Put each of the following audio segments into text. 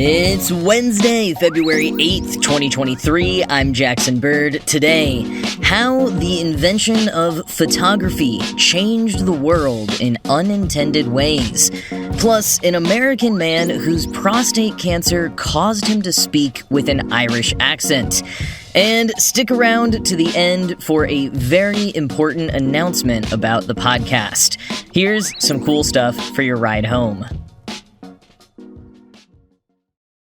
It's Wednesday, February 8th, 2023. I'm Jackson Bird. Today, how the invention of photography changed the world in unintended ways. Plus, an American man whose prostate cancer caused him to speak with an Irish accent. And stick around to the end for a very important announcement about the podcast. Here's some cool stuff for your ride home.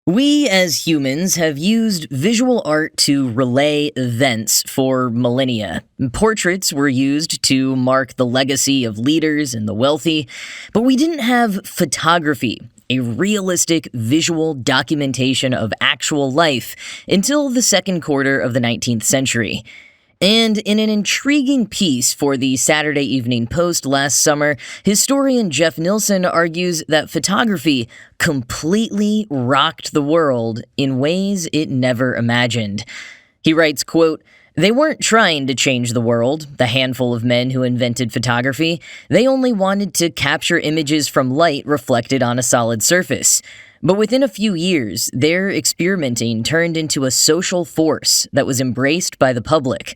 We, as humans, have used visual art to relay events for millennia. Portraits were used to mark the legacy of leaders and the wealthy, but we didn't have photography, a realistic visual documentation of actual life, until the second quarter of the 19th century. And in an intriguing piece for the Saturday Evening Post last summer, historian Jeff Nilsson argues that photography completely rocked the world in ways it never imagined. He writes, quote, "They weren't trying to change the world, the handful of men who invented photography. They only wanted to capture images from light reflected on a solid surface. But within a few years, their experimenting turned into a social force that was embraced by the public.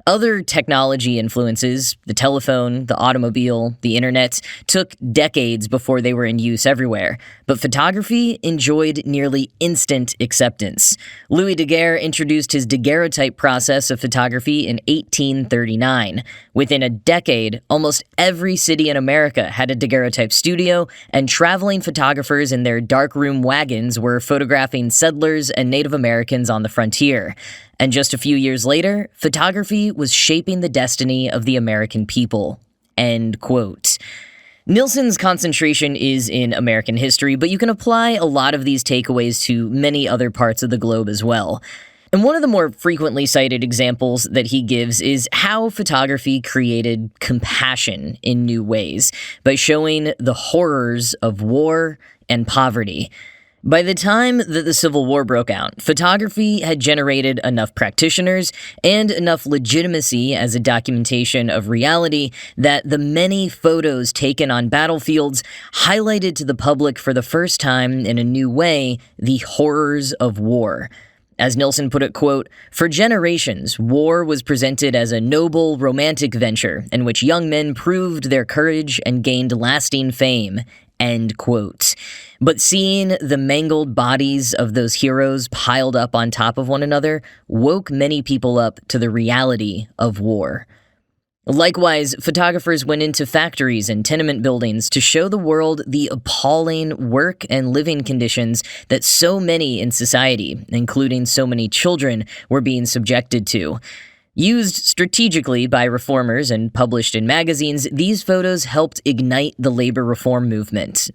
Other technology influences, the telephone, the automobile, the internet, took decades before they were in use everywhere, but photography enjoyed nearly instant acceptance. Louis Daguerre introduced his daguerreotype process of photography in 1839. Within a decade, almost every city in America had a daguerreotype studio, and traveling photographers in their darkroom wagons were photographing settlers and Native Americans on the frontier. And just a few years later, photography was shaping the destiny of the American people." End quote. Nilsson's concentration is in American history, but you can apply a lot of these takeaways to many other parts of the globe as well. And one of the more frequently cited examples that he gives is how photography created compassion in new ways by showing the horrors of war and poverty. By the time that the Civil War broke out, photography had generated enough practitioners and enough legitimacy as a documentation of reality that the many photos taken on battlefields highlighted to the public for the first time in a new way the horrors of war. As Nilsson put it, quote, "For generations, war was presented as a noble, romantic venture in which young men proved their courage and gained lasting fame." End quote. But seeing the mangled bodies of those heroes piled up on top of one another woke many people up to the reality of war. Likewise, photographers went into factories and tenement buildings to show the world the appalling work and living conditions that so many in society, including so many children, were being subjected to. Used strategically by reformers and published in magazines, these photos helped ignite the labor reform movement.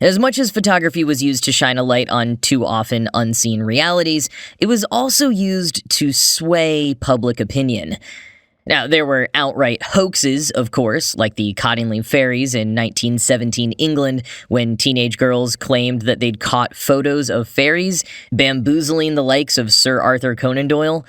As much as photography was used to shine a light on too often unseen realities, it was also used to sway public opinion. Now, there were outright hoaxes, of course, like the Cottingley fairies in 1917 England, when teenage girls claimed that they'd caught photos of fairies, bamboozling the likes of Sir Arthur Conan Doyle.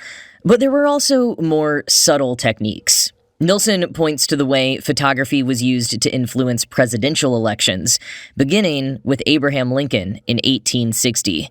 But there were also more subtle techniques. Nilsson points to the way photography was used to influence presidential elections, beginning with Abraham Lincoln in 1860.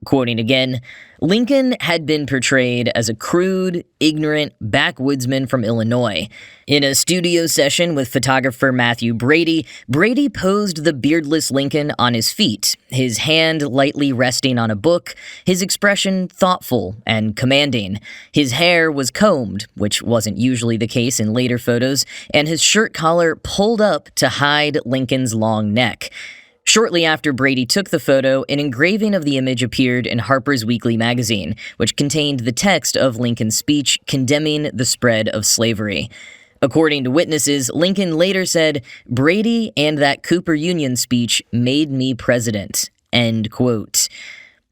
Quoting again, "Lincoln had been portrayed as a crude, ignorant backwoodsman from Illinois. In a studio session with photographer Matthew Brady, Brady posed the beardless Lincoln on his feet, his hand lightly resting on a book, his expression thoughtful and commanding. His hair was combed, which wasn't usually the case in later photos, and his shirt collar pulled up to hide Lincoln's long neck." Shortly after Brady took the photo, an engraving of the image appeared in Harper's Weekly magazine, which contained the text of Lincoln's speech condemning the spread of slavery. According to witnesses, Lincoln later said, "Brady and that Cooper Union speech made me president." End quote.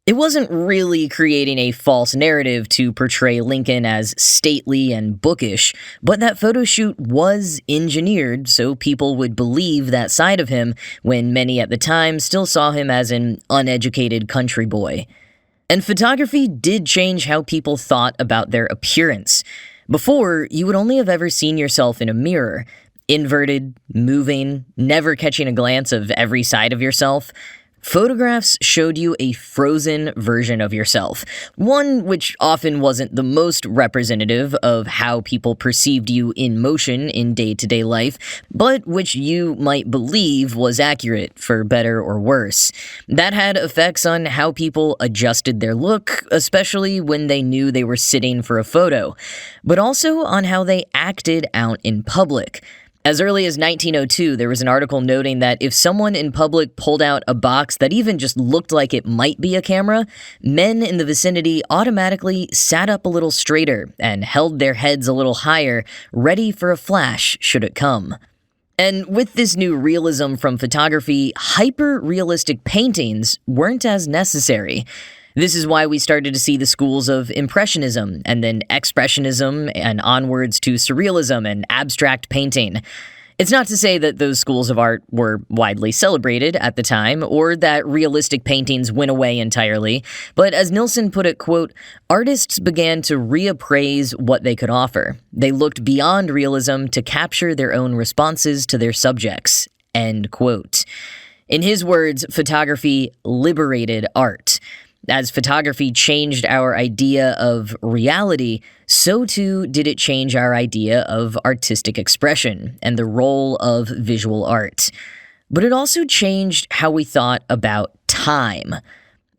It wasn't really creating a false narrative to portray Lincoln as stately and bookish, but that photo shoot was engineered so people would believe that side of him when many at the time still saw him as an uneducated country boy. And photography did change how people thought about their appearance. Before, you would only have ever seen yourself in a mirror, inverted, moving, never catching a glance of every side of yourself. Photographs showed you a frozen version of yourself, one which often wasn't the most representative of how people perceived you in motion in day-to-day life, but which you might believe was accurate, for better or worse. That had effects on how people adjusted their look, especially when they knew they were sitting for a photo, but also on how they acted out in public. As early as 1902, there was an article noting that if someone in public pulled out a box that even just looked like it might be a camera, men in the vicinity automatically sat up a little straighter and held their heads a little higher, ready for a flash should it come. And with this new realism from photography, hyper-realistic paintings weren't as necessary. This is why we started to see the schools of Impressionism, and then Expressionism, and onwards to Surrealism and abstract painting. It's not to say that those schools of art were widely celebrated at the time, or that realistic paintings went away entirely, but as Nilsson put it, quote, "Artists began to reappraise what they could offer. They looked beyond realism to capture their own responses to their subjects," end quote. In his words, photography liberated art. As photography changed our idea of reality, so too did it change our idea of artistic expression and the role of visual art. But it also changed how we thought about time.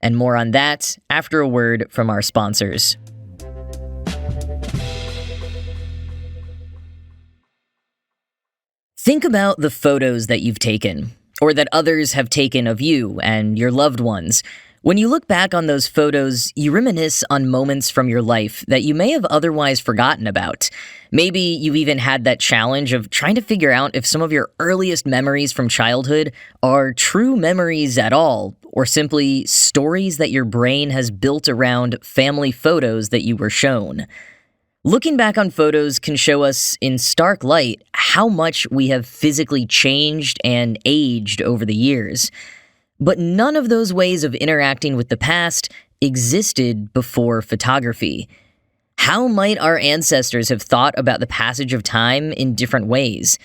And more on that after a word from our sponsors. Think about the photos that you've taken, or that others have taken of you and your loved ones. When you look back on those photos, you reminisce on moments from your life that you may have otherwise forgotten about. Maybe you've even had that challenge of trying to figure out if some of your earliest memories from childhood are true memories at all, or simply stories that your brain has built around family photos that you were shown. Looking back on photos can show us in stark light how much we have physically changed and aged over the years. But none of those ways of interacting with the past existed before photography. How might our ancestors have thought about the passage of time in different ways?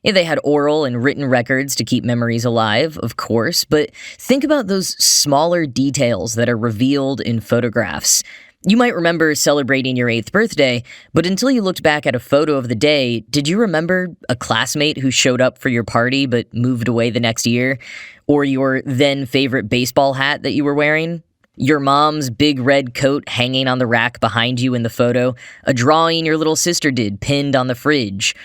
They had oral and written records to keep memories alive, of course, but think about those smaller details that are revealed in photographs. You might remember celebrating your 8th birthday, but until you looked back at a photo of the day, did you remember a classmate who showed up for your party but moved away the next year? Or your then favorite baseball hat that you were wearing? Your mom's big red coat hanging on the rack behind you in the photo? A drawing your little sister did pinned on the fridge?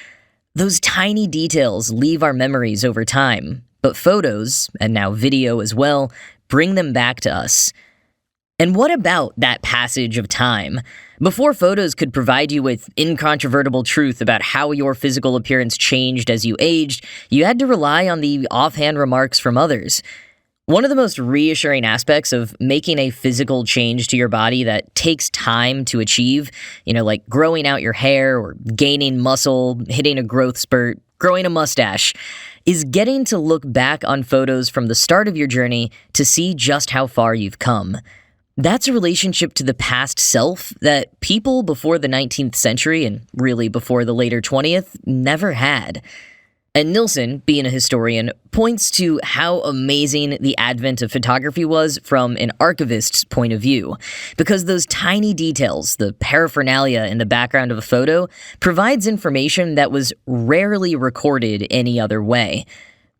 Those tiny details leave our memories over time, but photos, and now video as well, bring them back to us. And what about that passage of time? Before photos could provide you with incontrovertible truth about how your physical appearance changed as you aged, you had to rely on the offhand remarks from others. One of the most reassuring aspects of making a physical change to your body that takes time to achieve, like growing out your hair or gaining muscle, hitting a growth spurt, growing a mustache, is getting to look back on photos from the start of your journey to see just how far you've come. That's a relationship to the past self that people before the 19th century, and really before the later 20th, never had. And Nilsson, being a historian, points to how amazing the advent of photography was from an archivist's point of view, because those tiny details, the paraphernalia in the background of a photo, provides information that was rarely recorded any other way.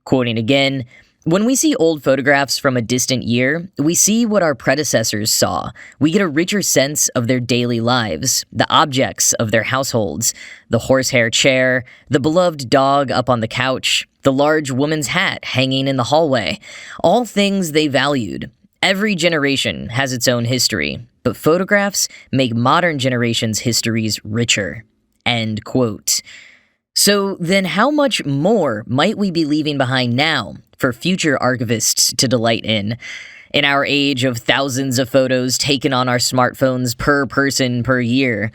Quoting again, "When we see old photographs from a distant year, we see what our predecessors saw. We get a richer sense of their daily lives, the objects of their households, the horsehair chair, the beloved dog up on the couch, the large woman's hat hanging in the hallway, all things they valued. Every generation has its own history, but photographs make modern generations' histories richer." End quote. So then how much more might we be leaving behind now for future archivists to delight in our age of thousands of photos taken on our smartphones per person per year?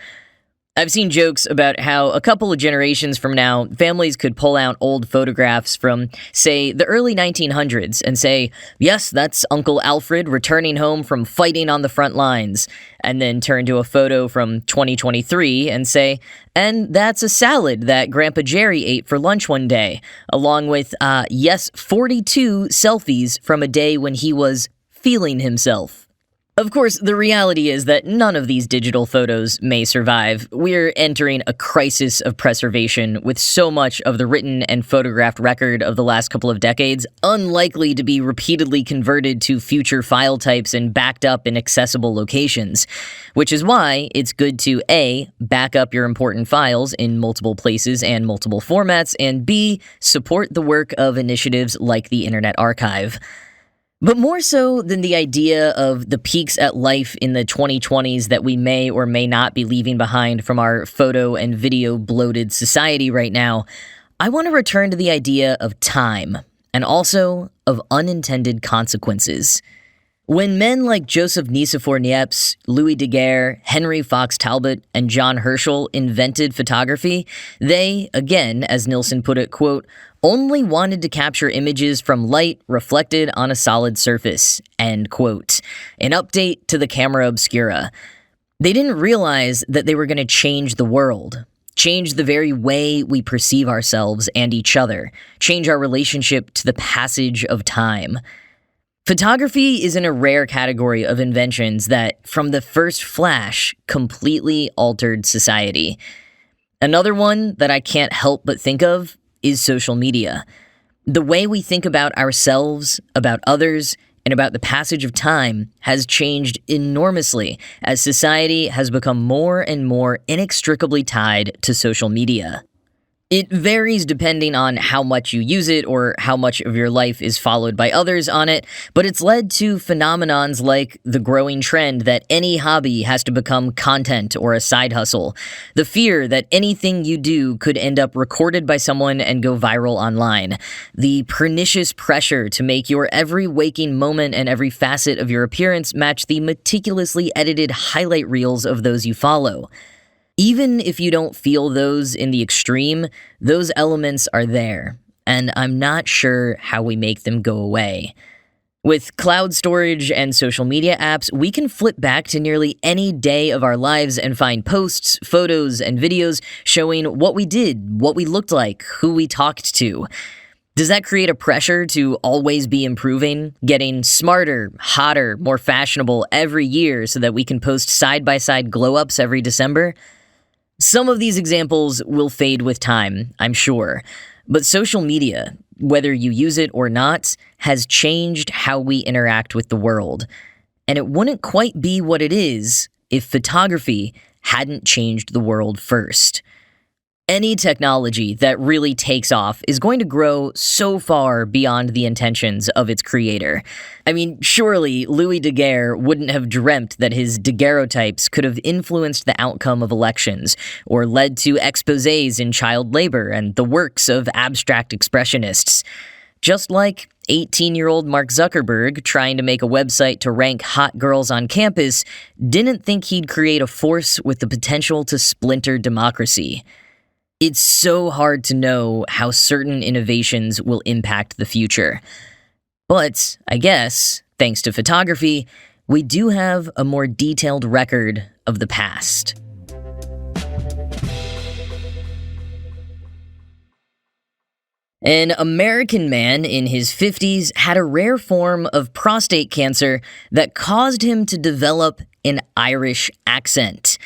I've seen jokes about how a couple of generations from now, families could pull out old photographs from, say, the early 1900s and say, yes, that's Uncle Alfred returning home from fighting on the front lines, and then turn to a photo from 2023 and say, and that's a salad that Grandpa Jerry ate for lunch one day, along with, 42 selfies from a day when he was feeling himself. Of course, the reality is that none of these digital photos may survive. We're entering a crisis of preservation with so much of the written and photographed record of the last couple of decades unlikely to be repeatedly converted to future file types and backed up in accessible locations. Which is why it's good to A, back up your important files in multiple places and multiple formats, and B, support the work of initiatives like the Internet Archive. But more so than the idea of the peaks at life in the 2020s that we may or may not be leaving behind from our photo and video bloated society right now, I want to return to the idea of time, and also of unintended consequences. When men like Joseph Nicephore Niepce, Louis Daguerre, Henry Fox Talbot, and John Herschel invented photography, they, again, as Nilsson put it, quote, only wanted to capture images from light reflected on a solid surface, end quote. An update to the camera obscura. They didn't realize that they were going to change the world, change the very way we perceive ourselves and each other, change our relationship to the passage of time. Photography is in a rare category of inventions that, from the first flash, completely altered society. Another one that I can't help but think of is social media. The way we think about ourselves, about others, and about the passage of time has changed enormously as society has become more and more inextricably tied to social media. It varies depending on how much you use it or how much of your life is followed by others on it, but it's led to phenomenons like the growing trend that any hobby has to become content or a side hustle, the fear that anything you do could end up recorded by someone and go viral online, the pernicious pressure to make your every waking moment and every facet of your appearance match the meticulously edited highlight reels of those you follow. Even if you don't feel those in the extreme, those elements are there, and I'm not sure how we make them go away. With cloud storage and social media apps, we can flip back to nearly any day of our lives and find posts, photos, and videos showing what we did, what we looked like, who we talked to. Does that create a pressure to always be improving, getting smarter, hotter, more fashionable every year so that we can post side-by-side glow-ups every December? Some of these examples will fade with time, I'm sure, but social media, whether you use it or not, has changed how we interact with the world. And it wouldn't quite be what it is if photography hadn't changed the world first. Any technology that really takes off is going to grow so far beyond the intentions of its creator. I mean, surely Louis Daguerre wouldn't have dreamt that his daguerreotypes could have influenced the outcome of elections, or led to exposés in child labor and the works of abstract expressionists. Just like 18-year-old Mark Zuckerberg, trying to make a website to rank hot girls on campus, didn't think he'd create a force with the potential to splinter democracy. It's so hard to know how certain innovations will impact the future. But, I guess, thanks to photography, we do have a more detailed record of the past. An American man in his 50s had a rare form of prostate cancer that caused him to develop an Irish accent.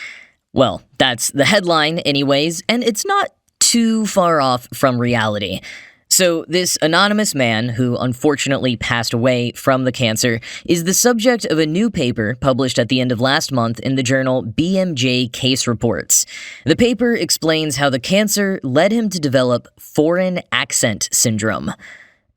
Well, that's the headline anyways, and it's not too far off from reality. So this anonymous man, who unfortunately passed away from the cancer, is the subject of a new paper published at the end of last month in the journal BMJ Case Reports. The paper explains how the cancer led him to develop foreign accent syndrome.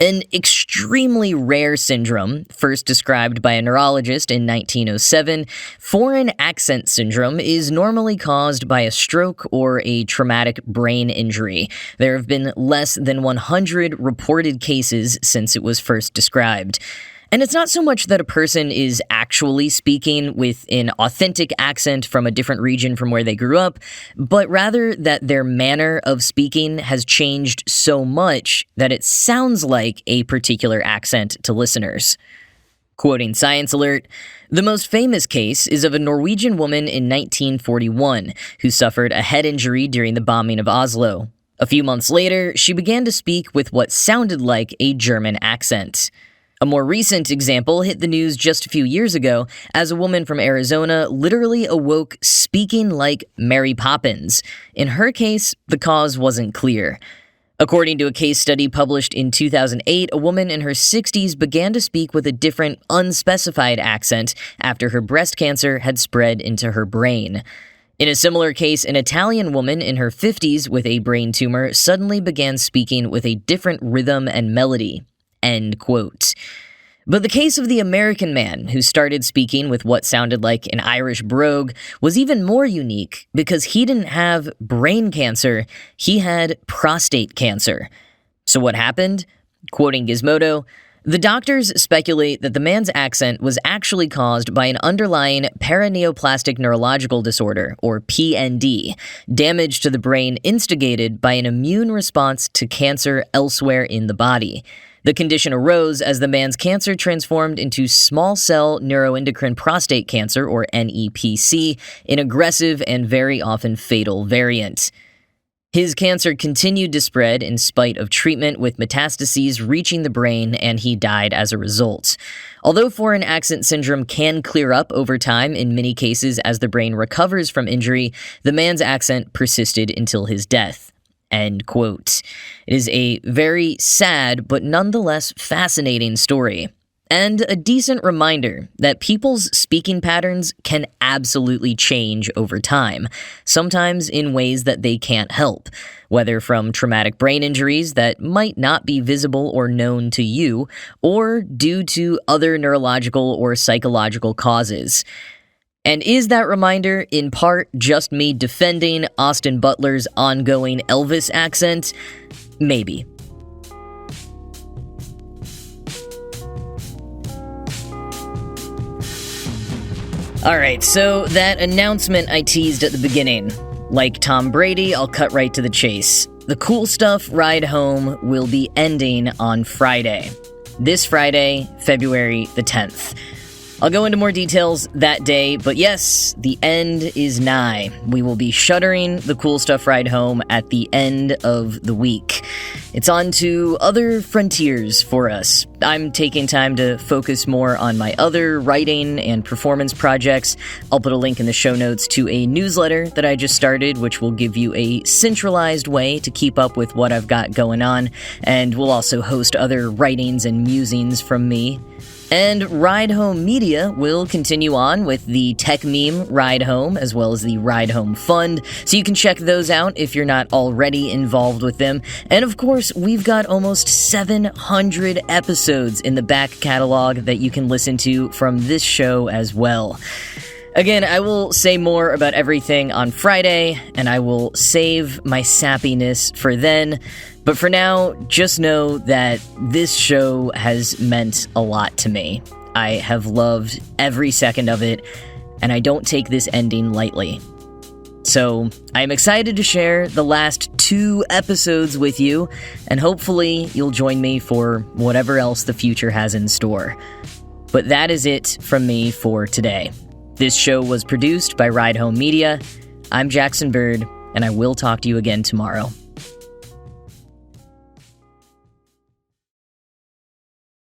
An extremely rare syndrome, first described by a neurologist in 1907, foreign accent syndrome is normally caused by a stroke or a traumatic brain injury. There have been less than 100 reported cases since it was first described. And it's not so much that a person is actually speaking with an authentic accent from a different region from where they grew up, but rather that their manner of speaking has changed so much that it sounds like a particular accent to listeners. Quoting Science Alert, the most famous case is of a Norwegian woman in 1941 who suffered a head injury during the bombing of Oslo. A few months later, she began to speak with what sounded like a German accent. A more recent example hit the news just a few years ago as a woman from Arizona literally awoke speaking like Mary Poppins. In her case, the cause wasn't clear. According to a case study published in 2008, a woman in her 60s began to speak with a different, unspecified accent after her breast cancer had spread into her brain. In a similar case, an Italian woman in her 50s with a brain tumor suddenly began speaking with a different rhythm and melody. End quote. But the case of the American man who started speaking with what sounded like an Irish brogue was even more unique because he didn't have brain cancer, he had prostate cancer. So what happened? Quoting Gizmodo, the doctors speculate that the man's accent was actually caused by an underlying paraneoplastic neurological disorder, or PND, damage to the brain instigated by an immune response to cancer elsewhere in the body. The condition arose as the man's cancer transformed into small cell neuroendocrine prostate cancer, or NEPC, an aggressive and very often fatal variant. His cancer continued to spread in spite of treatment, with metastases reaching the brain, and he died as a result. Although foreign accent syndrome can clear up over time in many cases as the brain recovers from injury, the man's accent persisted until his death. End quote. It is a very sad but nonetheless fascinating story, and a decent reminder that people's speaking patterns can absolutely change over time, sometimes in ways that they can't help, whether from traumatic brain injuries that might not be visible or known to you, or due to other neurological or psychological causes. And is that reminder, in part, just me defending Austin Butler's ongoing Elvis accent? Maybe. Alright, so that announcement I teased at the beginning. Like Tom Brady, I'll cut right to the chase. The Cool Stuff Ride Home will be ending on Friday. This Friday, February the 10th. I'll go into more details that day, but yes, the end is nigh. We will be shuttering the Cool Stuff Ride Home at the end of the week. It's on to other frontiers for us. I'm taking time to focus more on my other writing and performance projects. I'll put a link in the show notes to a newsletter that I just started, which will give you a centralized way to keep up with what I've got going on, and we'll also host other writings and musings from me. And Ride Home Media will continue on with the Tech Meme Ride Home, as well as the Ride Home Fund, so you can check those out if you're not already involved with them. And of course, we've got almost 700 episodes in the back catalog that you can listen to from this show as well. Again, I will say more about everything on Friday, and I will save my sappiness for then. But for now, just know that this show has meant a lot to me. I have loved every second of it, and I don't take this ending lightly. So, I am excited to share the last 2 episodes with you, and hopefully you'll join me for whatever else the future has in store. But that is it from me for today. This show was produced by Ride Home Media. I'm Jackson Bird, and I will talk to you again tomorrow.